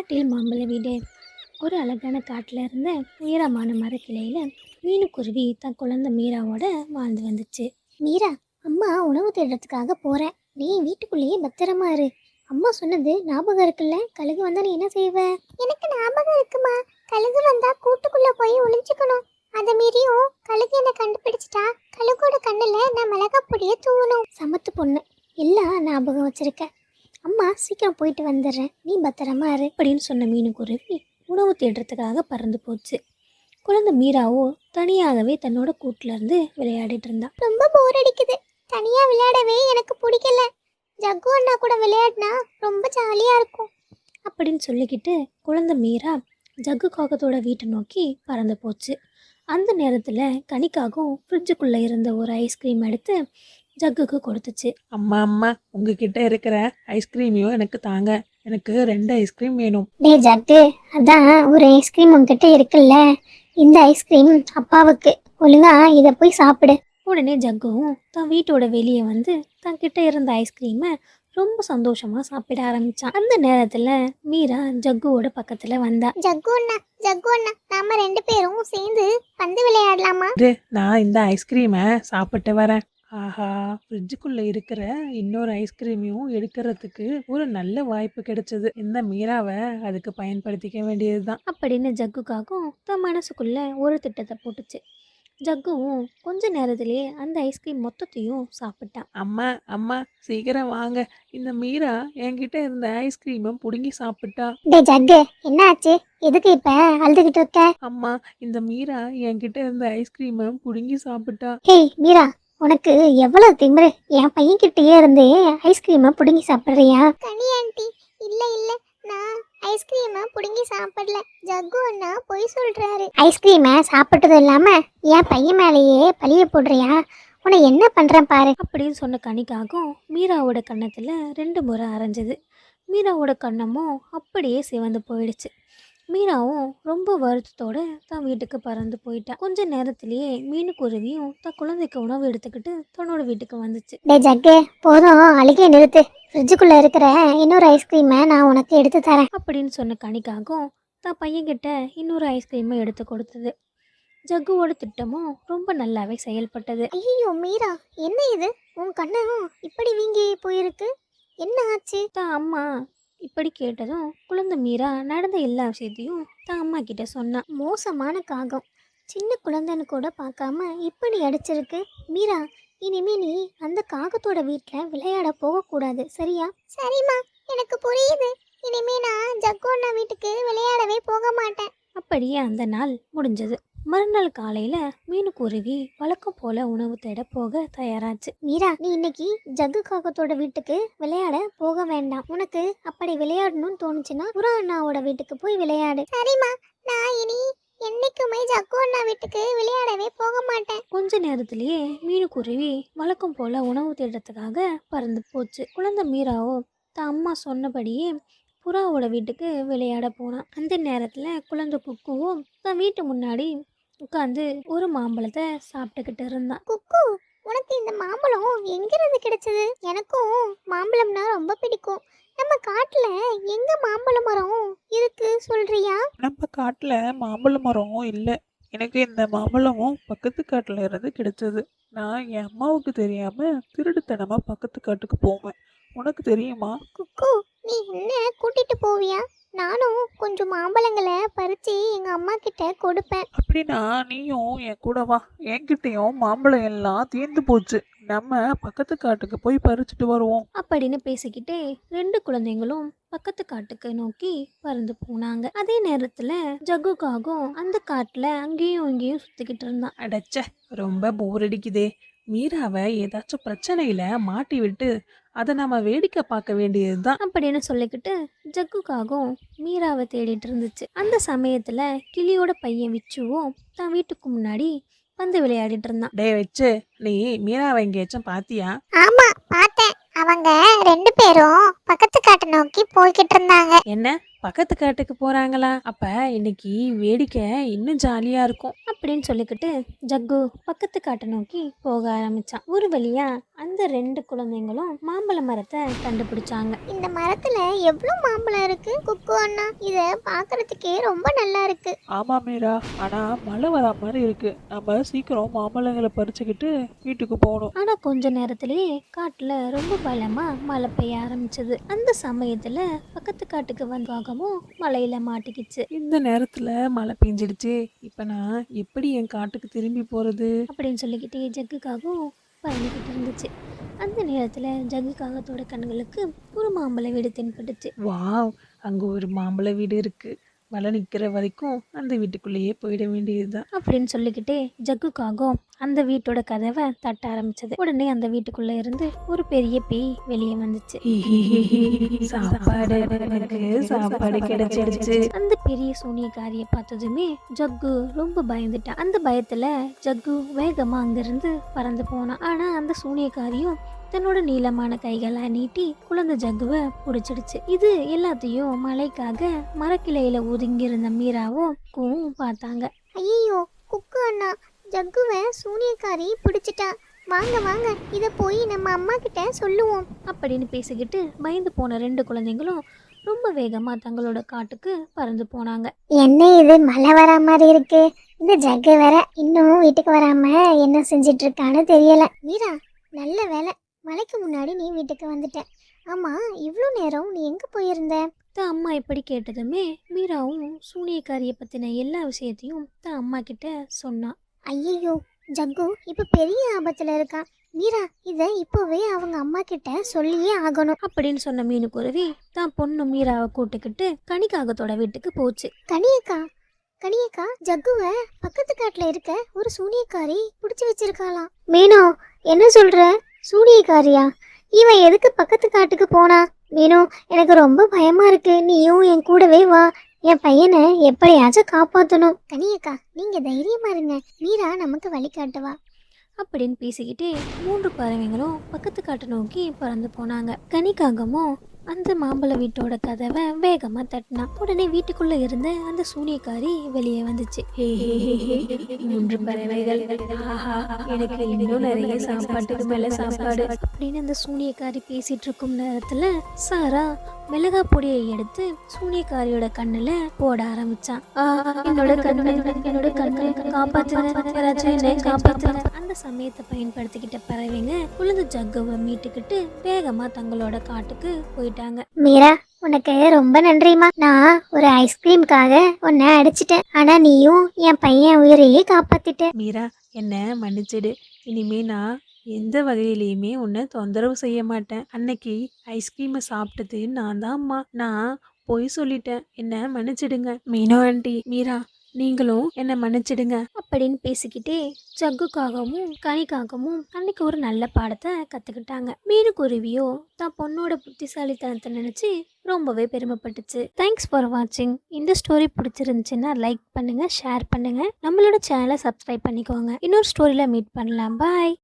காட்டில் மாம்பழ வீடு. ஒரு அழகான காட்டில் இருந்த உயரமான மரக்கிளையில் மீனுக்குருவி தன் குழந்தை மீராவோட வாழ்ந்து வந்துச்சு. மீரா, அம்மா உணவு தேடுறதுக்காக போகிறேன், நீ வீட்டுக்குள்ளேயே பத்திரமா இரு. அம்மா சொன்னது ஞாபகம் இருக்குல்ல? கழுகு வந்தா நீ என்ன செய்வ? எனக்கு ஞாபகம் இருக்குமா. கழுகு வந்தா கூட்டுக்குள்ள போய் ஒளிஞ்சுக்கணும். அதை மீறியும் கழுகு என்ன கண்டுபிடிச்சிட்டா கழுகோட கண்ணுல நான் மிளகா பொடியை தூவணும். சமத்து பொண்ணு, எல்லாம் ஞாபகம் வச்சிருக்க. அம்மா சீக்கிரம் போயிட்டு வந்துடுறேன், நீ பத்திரமா இரு அப்படின்னு சொன்ன மீனுக்குருவி உணவு தேடுறதுக்காக பறந்து போச்சு. குழந்தை மீராவோ தனியாகவே தன்னோட கூட்டுல இருந்து விளையாடிட்டு இருந்தா. ரொம்ப போர் அடிக்குது, தனியா விளையாடவே எனக்கு பிடிக்கல. ஜக்கு அண்ணா கூட விளையாடினா ரொம்ப ஜாலியா இருக்கும் அப்படின்னு சொல்லிக்கிட்டு குழந்தை மீரா ஜக்கு காகத்தோட வீட்டை நோக்கி பறந்து போச்சு. அந்த நேரத்துல கனிக்காகவும் ஃப்ரிட்ஜுக்குள்ள இருந்த ஒரு ஐஸ்கிரீம் எடுத்து ஜக்குக்கு கொடுத்துச்சு. அம்மா அம்மா, உங்ககிட்ட இருக்கிற ஐஸ்கிரீமையும் எனக்கு தாங்க, எனக்கு 2 ஐஸ்கிரீம் வேணும். டே ஜக்கு, அதான் ஒரு ஐஸ்கிரீம் உங்ககிட்ட இருக்குல்ல, இந்த ஐஸ்கிரீம் அப்பாவுக்கு, ஒழுங்கா இதை போய் சாப்பிடு. உடனே ஜக்குவும் தன் வீட்டோட வெளியே வந்து தன் கிட்ட இருந்த ஐஸ்கிரீமை ரொம்ப சந்தோஷமா சாப்பிட ஆரம்பிச்சான். அந்த நேரத்துல மீரா ஜக்குவோட பக்கத்துல வந்தா. ஜக்கு அண்ணா, ஜக்கு அண்ணா, நாம 2 பேரும் சேர்ந்து பந்து விளையாடலாமா? நான் இந்த ஐஸ்கிரீமை சாப்பிட்டு வரேன். ஆஹா, ஃப்ரிட்ஜுக்குள்ள இருக்கிற இன்னொரு ஐஸ்கிரீமையும் எடுக்கிறதுக்கு ஒரு நல்ல வாய்ப்பு கிடைச்சது. இந்த மீராவை அதுக்கு பயன்படுத்திக்க வேண்டியதுதான் அப்படின்னு ஜக்குக்காகவும் தன் மனசுக்குள்ள ஒரு திட்டத்தை போட்டுச்சு. ஜக்குவும் கொஞ்ச நேரத்திலேயே அந்த ஐஸ்கிரீம் மொத்தத்தையும் சாப்பிட்டான். அம்மா அம்மா, சீக்கிரம் வாங்க, இந்த மீரா என்கிட்ட இருந்த ஐஸ்கிரீமை புடுங்கி சாப்பிட்டா. டே ஜக்கு, என்ன ஆச்சு? எதுக்கு இப்ப அழுதுகிட்டு இருக்க? அம்மா, இந்த மீரா என்கிட்ட இருந்த ஐஸ்கிரீமை புடுங்கி சாப்பிட்டா. ஹேய் மீரா, உனக்கு எவ்வளவு திமிரு! என் பையன் கிட்டயே இருந்தே ஐஸ்கிரீமை புடுங்கி சாப்பிடுறியா? கனி ஆண்டி, இல்ல இல்ல, நான் ஐஸ்கிரீமை புடுங்கி சாப்பிடல. ஜக்கு அண்ணா பொய் சொல்றாரு. ஐஸ்கிரீமை சாப்பிட்டதும் இல்லாம என் பையன் மேலேயே பழிய போடுறியா? உன்னை என்ன பண்றேன் பாரு அப்படின்னு சொன்ன கனிக்காகவும் மீராவோட கன்னத்துல 2 முறை அரைஞ்சது. மீராவோட கண்ணமும் அப்படியே சிவந்து போயிடுச்சு. மீராவும் ரொம்ப வருத்தத்தோட தான் வீட்டுக்கு பறந்து போயிட்டான். கொஞ்ச நேரத்திலேயே மீனுக்குருவியும் தன் குழந்தைக்கு உணவு எடுத்துக்கிட்டு தன்னோட வீட்டுக்கு வந்துச்சு. டே ஜக்கு, போதும் அழுகே நிறுத்து, ஃப்ரிட்ஜுக்குள்ள இருக்கிற இன்னொரு ஐஸ்கிரீமை நான் உனக்கு எடுத்து தரேன் அப்படின்னு சொன்ன கனிக்காகவும் தான் பையன்கிட்ட இன்னொரு ஐஸ்கிரீமை எடுத்து கொடுத்தது. ஜக்குவோட திட்டமும் ரொம்ப நல்லாவே செயல்பட்டது. ஐயோ மீரா, என்ன இது? உன் கண்ணும் இப்படி வீங்கி போயிருக்கு, என்ன ஆச்சு? தான் அம்மா இப்படி கேட்டதும் குழந்தை மீரா நடந்த எல்லா விஷயத்தையும் தான் அம்மா கிட்ட சொன்னா. மோசமான காகம், சின்ன குழந்தைன்னு கூட பார்க்காம இப்படி அடிச்சிருக்கு. மீரா, இனிமே நீ அந்த காகத்தோட வீட்டில் விளையாட போகக்கூடாது, சரியா? சரிம்மா, எனக்கு புரியுது. இனிமே நான் ஜக்கு அண்ணா வீட்டுக்கு விளையாடவே போக மாட்டேன். அப்படியே அந்த நாள் முடிஞ்சது. மறுநாள் காலையில மீனுக்குருவி வழக்கம் போல உணவு தேட போக தயாராச்சு. மீரா, நீ இன்னைக்கு ஜக்கு காகத்தோட வீட்டுக்கு விளையாட போக வேண்டாம். உனக்கு அப்படி விளையாடணும்னு தோணுச்சுன்னா புறா அண்ணாவோட வீட்டுக்கு போய் விளையாடு. சரிம்மா, நான் இனி என்னைக்குமே ஜக்கு அண்ணா வீட்டுக்கு விளையாடவே போக மாட்டேன். கொஞ்ச நேரத்திலேயே மீனுக்குருவி வழக்கம் போல உணவு தேடுறதுக்காக பறந்து போச்சு. குழந்தை மீராவோ தான் அம்மா சொன்னபடியே புறாவோட வீட்டுக்கு விளையாட போனான். அந்த நேரத்துல குழந்தை குக்குவும் தன் வீட்டு முன்னாடி உட்காந்து ஒரு மாம்பழத்தை சாப்பிட்டுக்கிட்டு இருந்தான். குக்கு, உனக்கு இந்த மாம்பழம் எங்கிருந்து கிடைச்சது? எனக்கும் மாம்பழம்னா ரொம்ப பிடிக்கும். நம்ம காட்டுல எங்க மாம்பழ மரம் இருக்கு சொல்றியா? நம்ம காட்டுல மாம்பழ மரம் இல்ல, எனக்கு இந்த மாம்பழமும் பக்கத்து காட்டுல இருந்து கிடைச்சது. நான் என் அம்மாவுக்கு தெரியாம திருடுத்தனமா பக்கத்து காட்டுக்கு போவேன், உனக்கு தெரியுமா? குக்கு, நீ என்ன கூட்டிட்டு போவியா? நானும் கொஞ்சம் மாம்பழங்களை பறிச்சு எங்க அம்மா கிட்ட கொடுப்பேன். அப்படின்னா நீயும் என் கூட வா, என்கிட்டயும் மாம்பழம் எல்லாம் தீர்ந்து போச்சு, நம்ம பக்கத்து காட்டுக்கு போய் பறிச்சுட்டு வருவோம் அப்படின்னு பேசிக்கிட்டே 2 குழந்தைங்களும் பக்கத்து காட்டுக்கு நோக்கி பறந்து போனாங்க. அதே நேரத்துல ஜக்குக்காகவும் அந்த காட்டுல அங்கேயும் இங்கேயும் சுத்திக்கிட்டு இருந்தான். அடச்சே, ரொம்ப போர் அடிக்குதே. மீராவை ஏதாச்சும் பிரச்சனையில மாட்டி விட்டு அதை நம்ம வேடிக்கை பார்க்க வேண்டியதுதான் அப்படின்னு சொல்லிக்கிட்டு ஜக்குக்காகவும் மீராவை தேடிட்டு இருந்துச்சு. அந்த சமயத்துல கிளியோட பையன் விச்சுவும் தான் வீட்டுக்கு முன்னாடி வந்து விளையாடிட்டு இருந்தான். டே வச்சு, நீ மீராவை எங்கேயாச்சும் பாத்தியா? ஆமா, பார்த்தேன். அவங்க 2 பேரும் பக்கத்து காட்டை நோக்கி போய்கிட்டு இருந்தாங்க. என்ன பக்கத்து காட்டுக்கு போறாங்களா? அப்ப இன்னைக்கு வேடிக்கை இன்னும் ஜாலியா இருக்கும். அப்படின்னு சொல்லிக்கிட்டு ஜக்கு பக்கத்து காட்டை நோக்கி போக ஆரம்பிச்சான். ஒரு வழியா அந்த 2 குழந்தைங்களும் மாம்பழ மரத்தை கண்டுபிடிச்சாங்க. இந்த மரத்துல எவ்வளவு மாம்பழம் இருக்கு குக்கு அண்ணா, இத பாக்குறதுக்கே ரொம்ப நல்லா இருக்கு. ஆமா மீரா, ஆனா மழை வரா மாதிரி இருக்கு. நம்ம சீக்கிரம் மாம்பழங்களை பறிச்சுக்கிட்டு வீட்டுக்கு போகணும். ஆனா கொஞ்ச நேரத்திலேயே காட்டுல ரொம்ப பலமா மழை பெய்ய ஆரம்பிச்சது. அந்த சமயத்துல பக்கத்து காட்டுக்கு வந்தாகவும் மழையில மாட்டிக்கிச்சு. இந்த நேரத்துல மழை பெஞ்சிடுச்சு. இப்ப நான் எப்படி என் காட்டுக்கு திரும்பி போறது? அப்படின்னு சொல்லிக்கிட்டே ஜக்குக்காகவும் பறந்துக்கிட்டு இருந்துச்சு. அந்த நேரத்துல ஜக்கு காகத்தோட கண்களுக்கு ஒரு மாம்பழ வீடு தென்பட்டுச்சு. வாவ், அங்க ஒரு மாம்பழ வீடு இருக்கு. மழை நிக்கிற வரைக்கும் அந்த வீட்டுக்குள்ளேயே போயிட வேண்டியதுதான். அப்படின்னு சொல்லிக்கிட்டே ஜக்குக்காகவும் அந்த வீட்டோட கதவை தட்ட ஆரம்பிச்சது. உடனே அந்த வீட்டுக்குள்ள இருந்து ஒரு பெரிய பேய் வெளியே வந்துச்சு. சாப்பாடு, எனக்கு சாப்பாடு கிடைச்சிடுச்சு. அந்த பெரிய சூனியக்காரியை பார்த்ததுமே ஜக்கு ரொம்ப பயந்துட்டான். அந்த பயத்துல ஜக்கு வேகமா அங்கிருந்து பறந்து போனான். ஆனா அந்த சூனியக்காரியும் தன்னோட நீளமான கைகளை நீட்டி குழந்தை ஜக்குவை பிடிச்சிடுச்சு. இது எல்லாத்தையும் மழைக்காக மரக்கிளையில ஒதுங்கி இருந்த மீராவும் கூவும் பார்த்தாங்க. ஐயோ குக்கு அண்ணா, ஜக்குவை சூனியக்காரி பிடிச்சிட்டா. வாங்க வாங்க, இத போய் நம்ம அம்மா கிட்ட சொல்லுவோம் அப்படின்னு பேசிக்கிட்டு பயந்து போன 2 குழந்தைங்களும் ரொம்ப வேகமா தங்களோட காட்டுக்கு பறந்து போனாங்க. என்ன இது மழை வரா மாதிரி இருக்கு. இந்த ஜக்கு வேற இன்னும் வீட்டுக்கு வராம என்ன செஞ்சிட்டு இருக்கான்னு தெரியல. மீரா, நல்ல வேலை மழைக்கு முன்னாடி நீ வீட்டுக்கு வந்துட்ட. ஆமா, இவ்வளோ நேரம் நீ எங்க போயிருந்த? தான் அம்மா இப்படி கேட்டதுமே மீராவும் சூனியக்காரியை பத்தின எல்லா விஷயத்தையும் தான் அம்மா கிட்ட சொன்னான். ஐயோ ஜக்கு இப்ப பெரிய ஆபத்துல இருக்கான். மீரா, இத இப்பவே அவங்க அம்மா கிட்ட சொல்லியே ஆகணும் அப்படின்னு சொன்ன மீனுக்குருவி தான் பொண்ணு மீராவை கூட்டுக்கிட்டு கனிக்காகத்தோட வீட்டுக்கு போச்சு. கனியக்கா, ஜக்குவை பக்கத்து காட்டுல இருக்க ஒரு சூனியக்காரி பிடிச்சு வச்சிருக்காளாம். மீனோ, என்ன சொல்ற? சூனியக்காரியா? இவன் எதுக்கு பக்கத்து காட்டுக்கு போனா? மீனோ, எனக்கு ரொம்ப பயமா இருக்கு. நீயும் என் கூடவே வா. என் பையனை எப்படியாச்சும் காப்பாற்றணும். கனியக்கா, நீங்க தைரியமா இருங்க. மீரா நமக்கு வழிகாட்டுவா அப்படின்னு பேசிக்கிட்டே 3 பறவைங்களும் பக்கத்து காட்டை நோக்கி பறந்து போனாங்க. கனிக்காகமும் அந்த மாம்பழ வீட்டோட கதவை வேகமா தட்டினா. உடனே வீட்டுக்குள்ள இருந்த அந்த சூனியக்காரி வெளியே வந்துச்சு. 3 பறவைகள், ஆஹா, எனக்கு இன்னும் நிறைய சாப்பாட்டுக்கு மேல சாப்பாடு அப்படின்னு அந்த சூனியக்காரி பேசிட்டு இருக்கும் நேரத்துல சாரா மிளகா பொடியை எடுத்து சூனியக்காரியோட கண்ணுல போட ஆரம்பிச்சான். என்னோட கண்ணு காப்பாத்து. அந்த சமயத்தை பயன்படுத்திக்கிட்ட பறவைங்க குழந்தை ஜக்குவை மீட்டுக்கிட்டு வேகமா தங்களோட காட்டுக்கு போயிட்டாங்க. மீரா, உனக்கு ரொம்ப நன்றிமா. நான் ஒரு ஐஸ்கிரீம்காக உன்னை அடிச்சிட்டேன். ஆனா நீயும் என் பையன் உயிரையே காப்பாத்திட்ட. மீரா, என்ன மன்னிச்சிடு. இனிமே நான் எந்த வகையிலையுமே உன்னை தொந்தரவு செய்ய மாட்டேன். அன்னைக்கு ஐஸ்கிரீமை சாப்பிட்டது நான் தான்மா. நான் பொய் சொல்லிட்டேன். என்ன மன்னிச்சிடுங்க. மீனோ ஆண்டி, மீரா, நீங்களும் என்ன மன்னிச்சிடுங்க அப்படின்னு பேசிக்கிட்டே ஜக்குக்காகவும் கனிக்காகவும் அன்னைக்கு ஒரு நல்ல பாடத்தை கத்துக்கிட்டாங்க. மீனுக்குருவியோ தான் பொண்ணோட புத்திசாலித்தனத்தை நினைச்சு ரொம்பவே பெருமைப்பட்டுச்சு. தேங்க்ஸ் ஃபார் வாட்சிங். இந்த ஸ்டோரி பிடிச்சிருந்துச்சுன்னா லைக் பண்ணுங்க, ஷேர் பண்ணுங்க, நம்மளோட சேனலை சப்ஸ்கிரைப் பண்ணிக்கோங்க. இன்னொரு ஸ்டோரியில மீட் பண்ணலாம். பாய்.